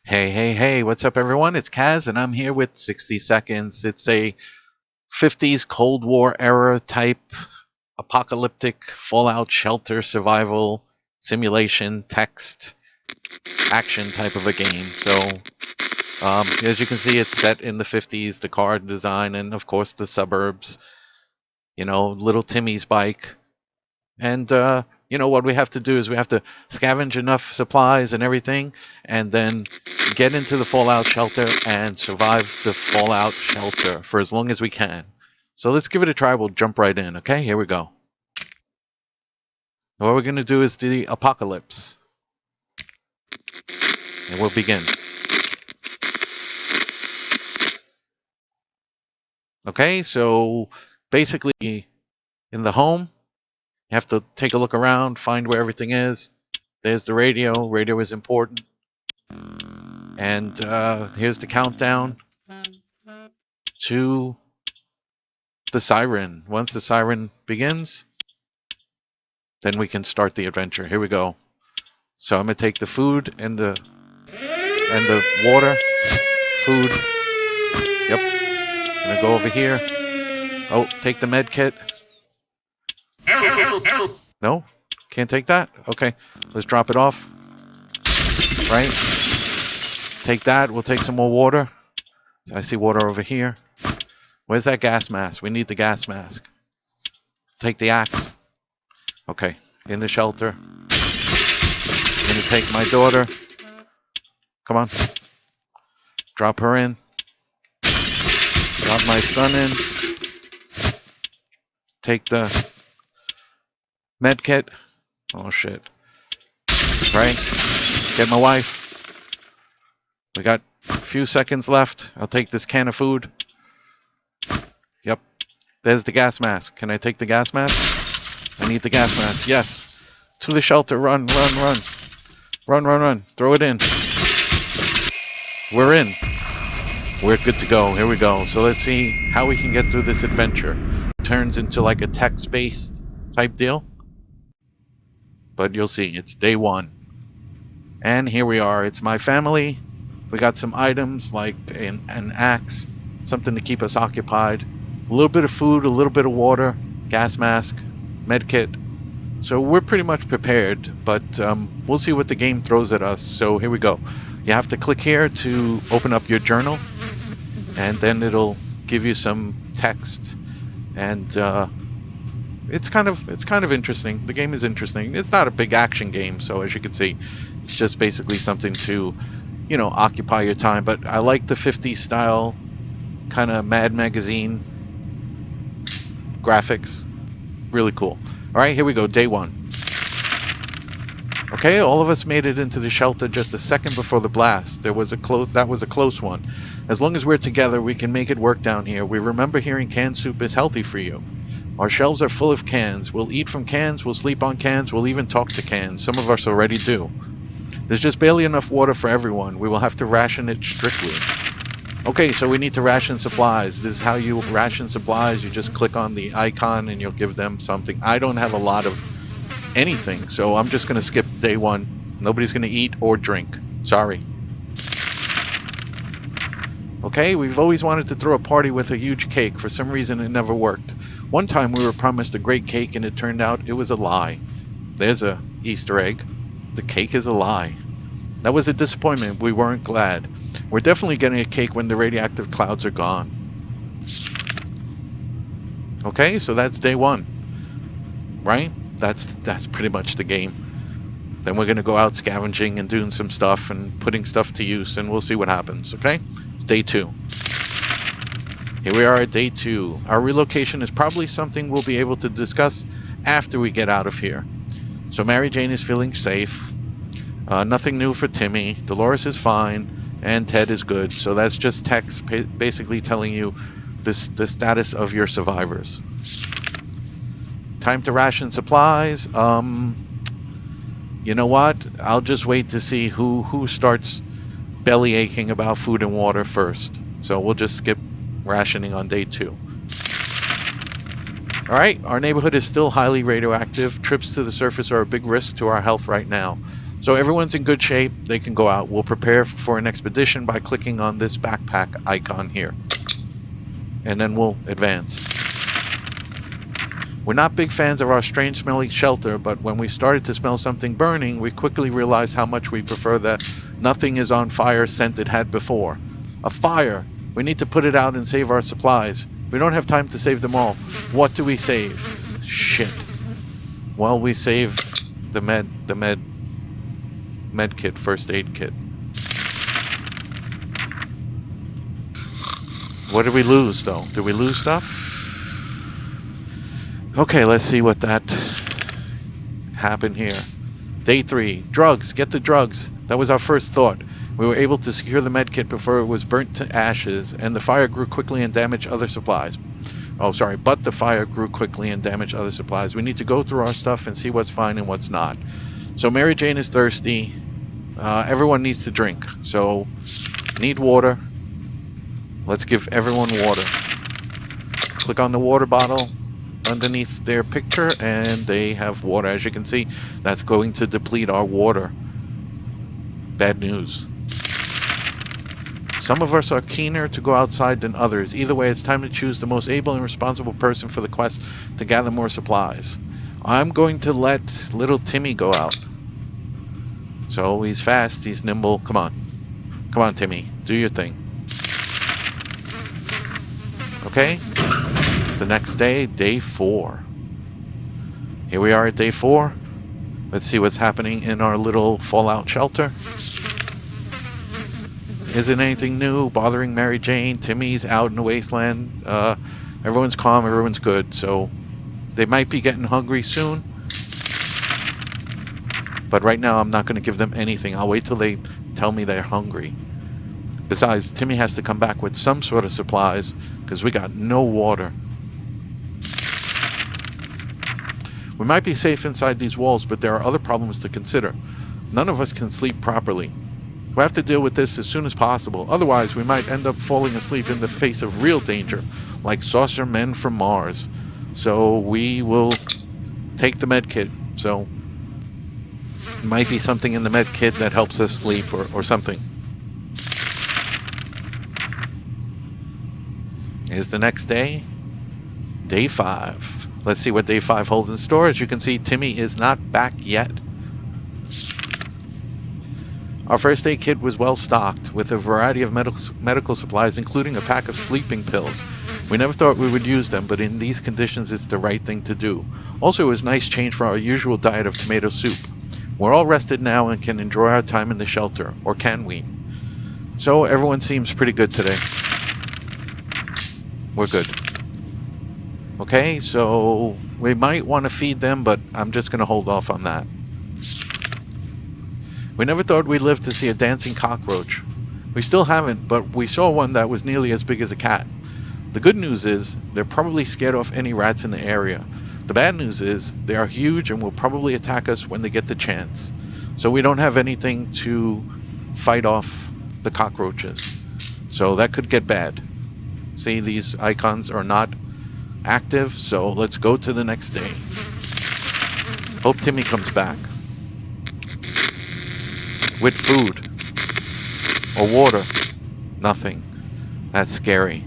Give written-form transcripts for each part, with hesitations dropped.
Hey, hey, hey, what's up, everyone? It's Kaz, and I'm here with 60 Seconds. It's a 50s Cold War era type apocalyptic Fallout shelter survival simulation text action type of a game. So, as you can see, it's set in the 50s, the car design, and of course the suburbs. You know, little Timmy's bike. And, what we have to do is we have to scavenge enough supplies and everything, and then get into the fallout shelter and survive the fallout shelter for as long as we can. So let's give it a try. We'll jump right in, okay? Here we go. What we're going to do is the apocalypse. And we'll begin. Okay, so basically in the home, you have to take a look around, find where everything is. There's the radio. Radio is important. And here's the countdown to the siren. Once the siren begins, then we can start the adventure. Here we go. So I'm gonna take the food and the water. Food. Yep. I'm gonna go over here. Oh, take the med kit. No? Can't take that? Okay. Let's drop it off. Right? Take that. We'll take some more water. I see water over here. Where's that gas mask? We need the gas mask. Take the axe. Okay. In the shelter. I'm gonna take my daughter. Come on. Drop her in. Drop my son in. Take the med kit. Oh shit. Right? Get my wife. We got a few seconds left. I'll take this can of food. Yep. There's the gas mask. Can I take the gas mask? I need the gas mask. Yes. To the shelter. Run, run, run. Run, run, run. Throw it in. We're in. We're good to go. Here we go. So let's see how we can get through this adventure. Turns into like a text-based type deal. But you'll see. It's day one. And here we are. It's my family. We got some items like an axe, something to keep us occupied, a little bit of food, a little bit of water, gas mask, med kit. So we're pretty much prepared, but we'll see what the game throws at us. So here we go. You have to click here to open up your journal, and then it'll give you some text, and it's kind of interesting. The game is interesting. It's not a big action game, so as you can see, it's just basically something to occupy your time. But I like the 50s style kind of Mad Magazine graphics. Really cool. All right, here we go. Day one. Okay, all of us made it into the shelter just a second before the blast. That was a close one. As long as we're together, we can make it work down here. We remember hearing canned soup is healthy for you. Our shelves are full of cans. We'll eat from cans. We'll sleep on cans. We'll even talk to cans. Some of us already do. There's just barely enough water for everyone. We will have to ration it strictly. Okay, so we need to ration supplies. This is how you ration supplies. You just click on the icon and you'll give them something. I don't have a lot of anything, so I'm just going to skip day one. Nobody's going to eat or drink. Sorry. Okay, we've always wanted to throw a party with a huge cake. For some reason, it never worked. One time we were promised a great cake and it turned out it was a lie. There's a Easter egg. The cake is a lie. That was a disappointment. We weren't glad. We're definitely getting a cake when the radioactive clouds are gone. Okay, so that's day one. Right? That's pretty much the game. Then we're going to go out scavenging and doing some stuff and putting stuff to use, and we'll see what happens, okay? It's day two. Here we are at day two. Our relocation is probably something we'll be able to discuss after we get out of here. So Mary Jane is feeling safe. Nothing new for Timmy. Dolores is fine. And Ted is good. So that's just text basically telling you the status of your survivors. Time to ration supplies. You know what? I'll just wait to see who starts belly aching about food and water first. So we'll just skip rationing on day two. Alright, our neighborhood is still highly radioactive. Trips to the surface are a big risk to our health right now. So everyone's in good shape. They can go out. We'll prepare for an expedition by clicking on this backpack icon here. And then we'll advance. We're not big fans of our strange smelling shelter, but when we started to smell something burning, we quickly realized how much we prefer the nothing is on fire scent it had before. A fire! We need to put it out and save our supplies. We don't have time to save them all. What do we save? Shit. Well, we save the med kit, first aid kit. What did we lose, though? Did we lose stuff? Okay, let's see what that happened here. Day 3. Drugs. Get the drugs. That was our first thought. We were able to secure the medkit before it was burnt to ashes, and the fire grew quickly and damaged other supplies. Oh, sorry, but the fire grew quickly and damaged other supplies. We need to go through our stuff and see what's fine and what's not. So Mary Jane is thirsty. Everyone needs to drink. So, need water. Let's give everyone water. Click on the water bottle underneath their picture, and they have water. As you can see, that's going to deplete our water. Bad news. Some of us are keener to go outside than others. Either way, it's time to choose the most able and responsible person for the quest to gather more supplies. I'm going to let little Timmy go out. So he's fast, he's nimble. Come on. Come on, Timmy. Do your thing. Okay? It's the next day, day 4. Here we are at day 4. Let's see what's happening in our little fallout shelter. Isn't anything new bothering Mary Jane. Timmy's out in the wasteland. Everyone's calm, everyone's good. So they might be getting hungry soon. But right now I'm not going to give them anything. I'll wait till they tell me they're hungry. Besides, Timmy has to come back with some sort of supplies because we got no water. We might be safe inside these walls, but there are other problems to consider. None of us can sleep properly. We have to deal with this as soon as possible. Otherwise, we might end up falling asleep in the face of real danger, like saucer men from Mars. So we will take the med kit. So it might be something in the med kit that helps us sleep or something. Here's the next day. Day 5. Let's see what day 5 holds in store. As you can see, Timmy is not back yet. Our first aid kit was well stocked with a variety of medical supplies, including a pack of sleeping pills. We never thought we would use them, but in these conditions it's the right thing to do. Also, it was a nice change from our usual diet of tomato soup. We're all rested now and can enjoy our time in the shelter. Or can we? So everyone seems pretty good today. We're good. Okay, so we might want to feed them, but I'm just going to hold off on that. We never thought we'd live to see a dancing cockroach. We still haven't, but we saw one that was nearly as big as a cat. The good news is, they're probably scared off any rats in the area. The bad news is, they are huge and will probably attack us when they get the chance. So we don't have anything to fight off the cockroaches. So that could get bad. See, these icons are not active, so let's go to the next day. Hope Timmy comes back. With food. Or water. Nothing. That's scary.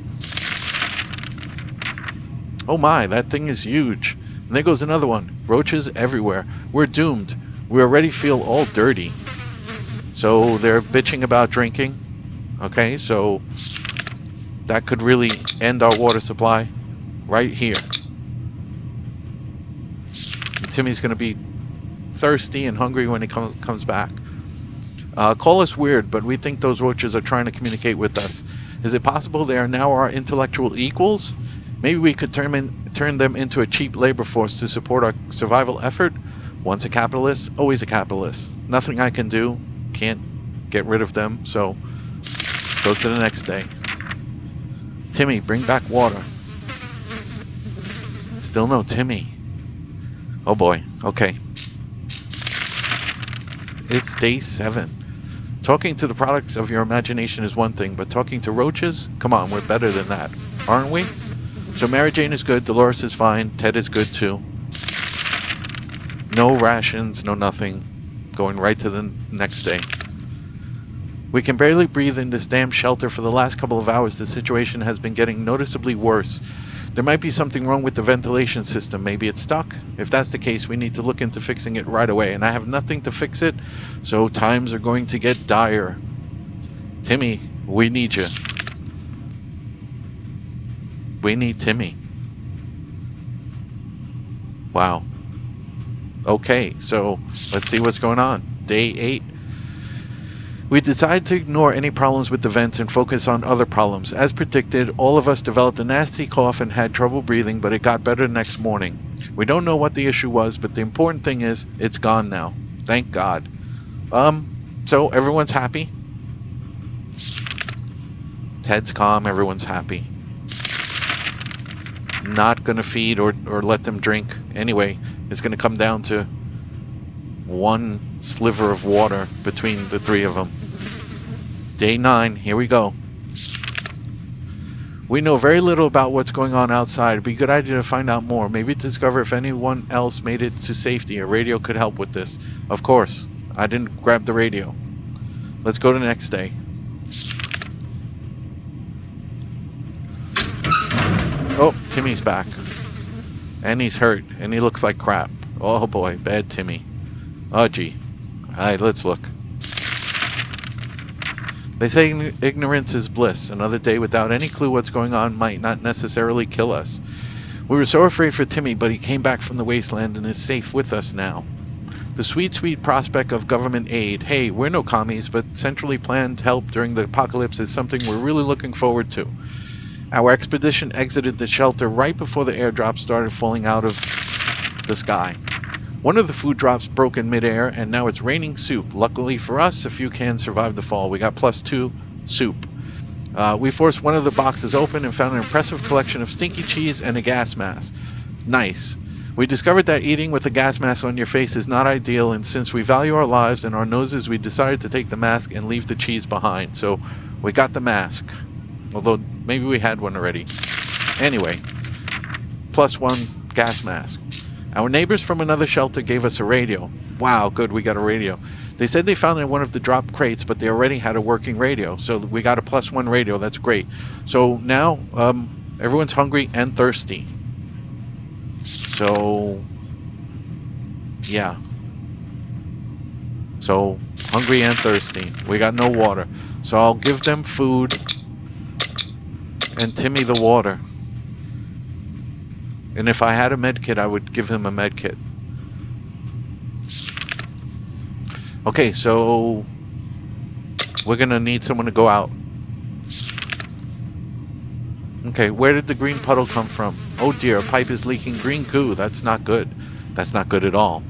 Oh my, that thing is huge. And there goes another one. Roaches everywhere. We're doomed. We already feel all dirty. So they're bitching about drinking. Okay, so that could really end our water supply right here. And Timmy's going to be thirsty and hungry when he comes back. Call us weird, but we think those roaches are trying to communicate with us. Is it possible they are now our intellectual equals? Maybe we could turn them into a cheap labor force to support our survival effort? Once a capitalist, always a capitalist. Nothing I can do. Can't get rid of them, so go to the next day. Timmy, bring back water. Still no Timmy. Oh boy, okay. It's day 7. Talking to the products of your imagination is one thing, but talking to roaches? Come on, we're better than that, aren't we? So Mary Jane is good, Dolores is fine, Ted is good too. No rations, no nothing. going right to the next day. We can barely breathe in this damn shelter for the last couple of hours. The situation has been getting noticeably worse. There might be something wrong with the ventilation system. Maybe it's stuck. If that's the case, we need to look into fixing it right away. And I have nothing to fix it, so times are going to get dire. Timmy, we need you. We need Timmy. Wow. Okay, so let's see what's going on. Day 8. We decided to ignore any problems with the vents and focus on other problems. As predicted, all of us developed a nasty cough and had trouble breathing, but it got better the next morning. We don't know what the issue was, but the important thing is, it's gone now. Thank God. So everyone's happy. Ted's calm, everyone's happy. Not gonna feed or let them drink. Anyway, it's gonna come down to one sliver of water between the three of them. Day 9, here we go. We know very little about what's going on outside. It'd be a good idea to find out more. Maybe discover if anyone else made it to safety. A radio could help with this. Of course, I didn't grab the radio. Let's go to the next day. Oh, Timmy's back. And he's hurt, and he looks like crap. Oh boy, bad Timmy. Oh gee. Alright, let's look. They say ignorance is bliss. Another day without any clue what's going on might not necessarily kill us. We were so afraid for Timmy, but he came back from the Wasteland and is safe with us now. The sweet, sweet prospect of government aid. Hey, we're no commies, but centrally planned help during the apocalypse is something we're really looking forward to. Our expedition exited the shelter right before the airdrop started falling out of the sky. One of the food drops broke in midair, and now it's raining soup. Luckily for us, a few cans survived the fall. We got +2 soup. We forced one of the boxes open and found an impressive collection of stinky cheese and a gas mask. Nice. We discovered that eating with a gas mask on your face is not ideal, and since we value our lives and our noses, we decided to take the mask and leave the cheese behind. So we got the mask. Although maybe we had one already. Anyway, +1 gas mask. Our neighbors from another shelter gave us a radio. Wow, good, we got a radio. They said they found it in one of the drop crates, but they already had a working radio. So we got a +1 radio, that's great. So now, everyone's hungry and thirsty. So, yeah. So, hungry and thirsty. We got no water. So I'll give them food and Timmy the water. And if I had a med kit, I would give him a med kit. Okay, so we're gonna need someone to go out. Okay, where did the green puddle come from? Oh dear, a pipe is leaking green goo. That's not good. That's not good at all.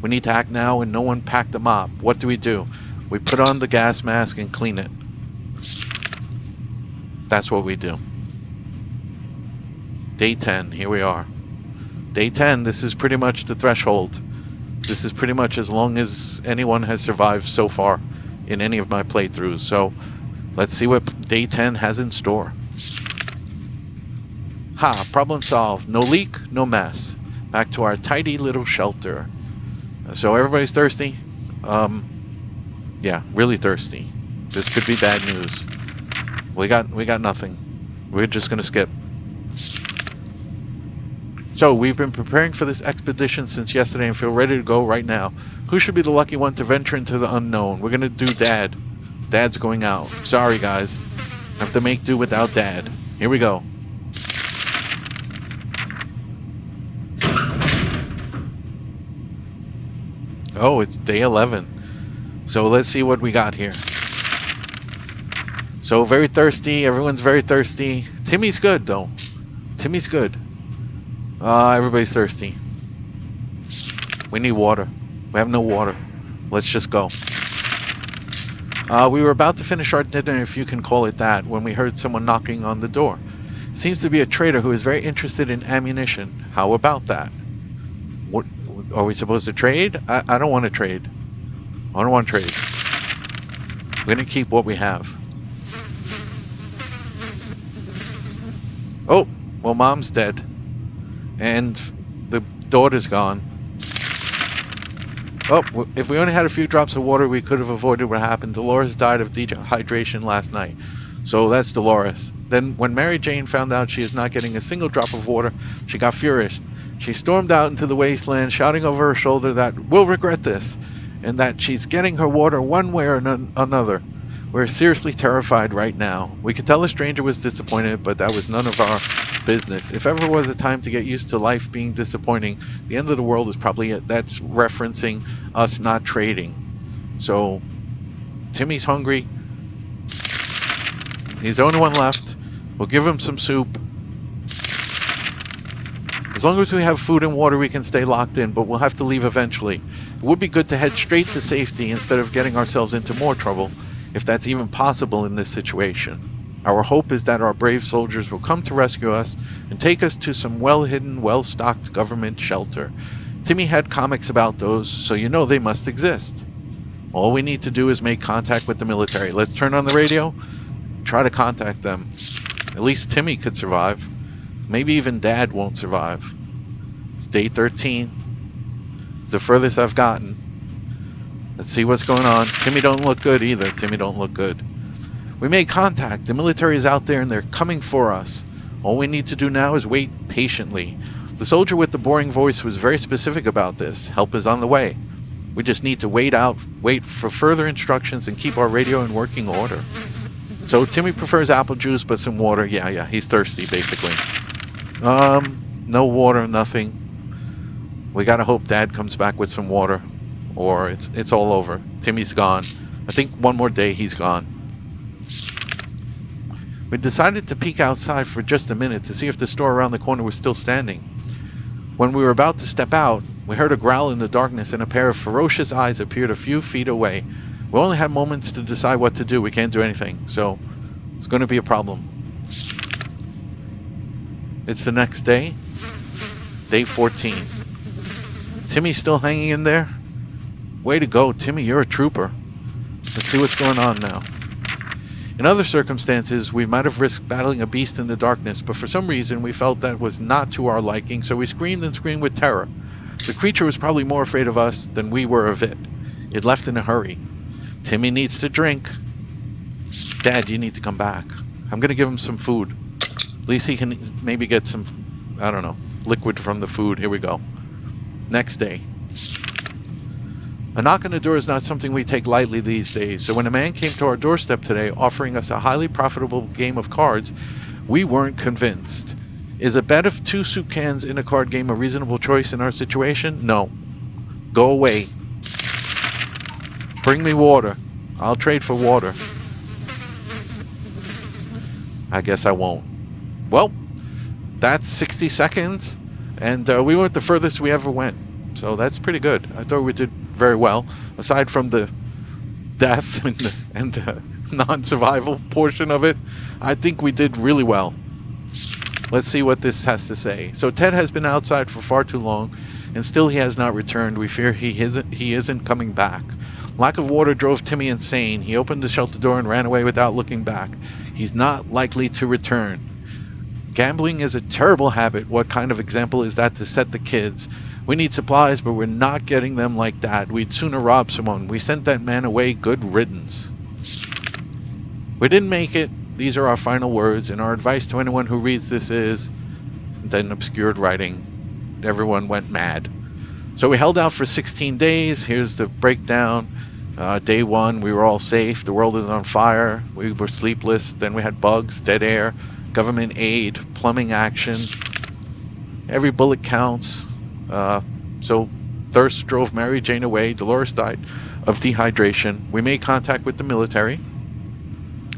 We need to act now, and no one packed a mop. What do? We put on the gas mask and clean it. That's what we do. Day 10, here we are. Day 10, this is pretty much the threshold. This is pretty much as long as anyone has survived so far in any of my playthroughs. So, let's see what day 10 has in store. Ha, problem solved. No leak, no mess. Back to our tidy little shelter. So everybody's thirsty? Yeah, really thirsty. This could be bad news. We got nothing. We're just gonna skip. So, we've been preparing for this expedition since yesterday and feel ready to go right now. Who should be the lucky one to venture into the unknown? We're gonna do Dad. Dad's going out. Sorry, guys. Have to make do without Dad. Here we go. Oh, it's day 11. So, let's see what we got here. So, very thirsty. Everyone's very thirsty. Timmy's good, though. Timmy's good. Everybody's thirsty. We need water. We have no water. Let's just go. We were about to finish our dinner, if you can call it that, when we heard someone knocking on the door. Seems to be a trader who is very interested in ammunition. How about that? What, are we supposed to trade? I don't want to trade. I don't want to trade. We're going to keep what we have. Oh, well, Mom's dead. And the daughter's gone. Oh, if we only had a few drops of water, we could have avoided what happened. Dolores died of dehydration last night. So that's Dolores. Then when Mary Jane found out she is not getting a single drop of water, she got furious. She stormed out into the wasteland, shouting over her shoulder that we'll regret this, and that she's getting her water one way or another. We're seriously terrified right now. We could tell a stranger was disappointed, but that was none of our business. If ever was a time to get used to life being disappointing, the end of the world is probably it. That's referencing us not trading. So, Timmy's hungry. He's the only one left. We'll give him some soup. As long as we have food and water, we can stay locked in, but we'll have to leave eventually. It would be good to head straight to safety instead of getting ourselves into more trouble, if that's even possible in this situation. Our hope is that our brave soldiers will come to rescue us and take us to some well-hidden, well-stocked government shelter. Timmy had comics about those, so you know they must exist. All we need to do is make contact with the military. Let's turn on the radio, try to contact them. At least Timmy could survive. Maybe even Dad won't survive. It's day 13. It's the furthest I've gotten. Let's see what's going on. Timmy don't look good either. Timmy don't look good. We made contact. The military is out there and they're coming for us. All we need to do now is wait patiently. The soldier with the boring voice was very specific about this. Help is on the way. We just need to wait for further instructions and keep our radio in working order. So Timmy prefers apple juice but some water. Yeah, he's thirsty basically. No water, nothing. We gotta hope Dad comes back with some water, or it's all over. Timmy's gone. I think one more day he's gone. We decided to peek outside for just a minute to see if the store around the corner was still standing. When we were about to step out, we heard a growl in the darkness and a pair of ferocious eyes appeared a few feet away. We only had moments to decide what to do. We can't do anything, so it's going to be a problem. It's the next day, day 14. Timmy's still hanging in there. Way to go, Timmy, you're a trooper. Let's see what's going on now. In other circumstances, we might have risked battling a beast in the darkness, but for some reason we felt that was not to our liking, so we screamed and screamed with terror. The creature was probably more afraid of us than we were of it. It left in a hurry. Timmy needs to drink. Dad, you need to come back. I'm going to give him some food. At least he can maybe get some, I don't know, liquid from the food. Here we go. Next day. A knock on the door is not something we take lightly these days, so when a man came to our doorstep today offering us a highly profitable game of cards, we weren't convinced. Is a bet of 2 soup cans in a card game a reasonable choice in our situation? No. Go away. Bring me water. I'll trade for water. I guess I won't. Well, that's 60 seconds, and we went the furthest we ever went. So that's pretty good. I thought we did very well, aside from the death and the non-survival portion of it. I think we did really well. Let's see what this has to say. So Ted has been outside for far too long, and still he has not returned. We fear he isn't coming back. Lack of water drove Timmy insane. He opened the shelter door and ran away without looking back. He's not likely to return. Gambling is a terrible habit. What kind of example is that to set the kids? We need supplies, but we're not getting them like that. We'd sooner rob someone. We sent that man away. Good riddance. We didn't make it. These are our final words, and our advice to anyone who reads this is, then obscured writing. Everyone went mad. So we held out for 16 days. Here's the breakdown. Day 1, we were all safe. The world is on fire. We were sleepless. Then we had bugs, dead air, government aid, plumbing action. Every bullet counts. So thirst drove Mary Jane away. Dolores died of dehydration. We made contact with the military.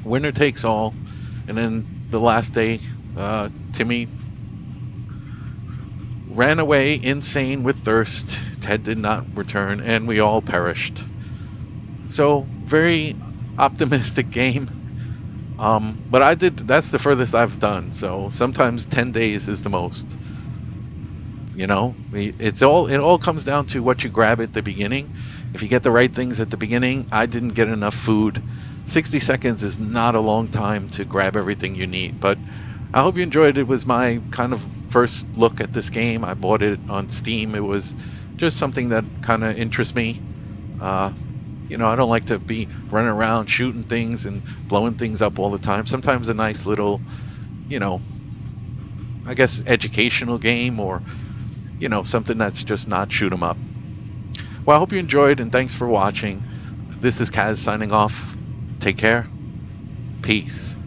Winner takes all. And then the last day, Timmy ran away insane with thirst. Ted did not return, and we all perished. So very optimistic game. But that's the furthest I've done. So sometimes 10 days is the most. You know, it all comes down to what you grab at the beginning. If you get the right things at the beginning, I didn't get enough food. 60 seconds is not a long time to grab everything you need, but I hope you enjoyed it. It was my kind of first look at this game. I bought it on Steam. It was just something that kind of interests me. You know, I don't like to be running around shooting things and blowing things up all the time. Sometimes a nice little, you know, I guess educational game, or, you know, something that's just not shoot 'em up. Well, I hope you enjoyed, and thanks for watching. This is Kaz signing off. Take care. Peace.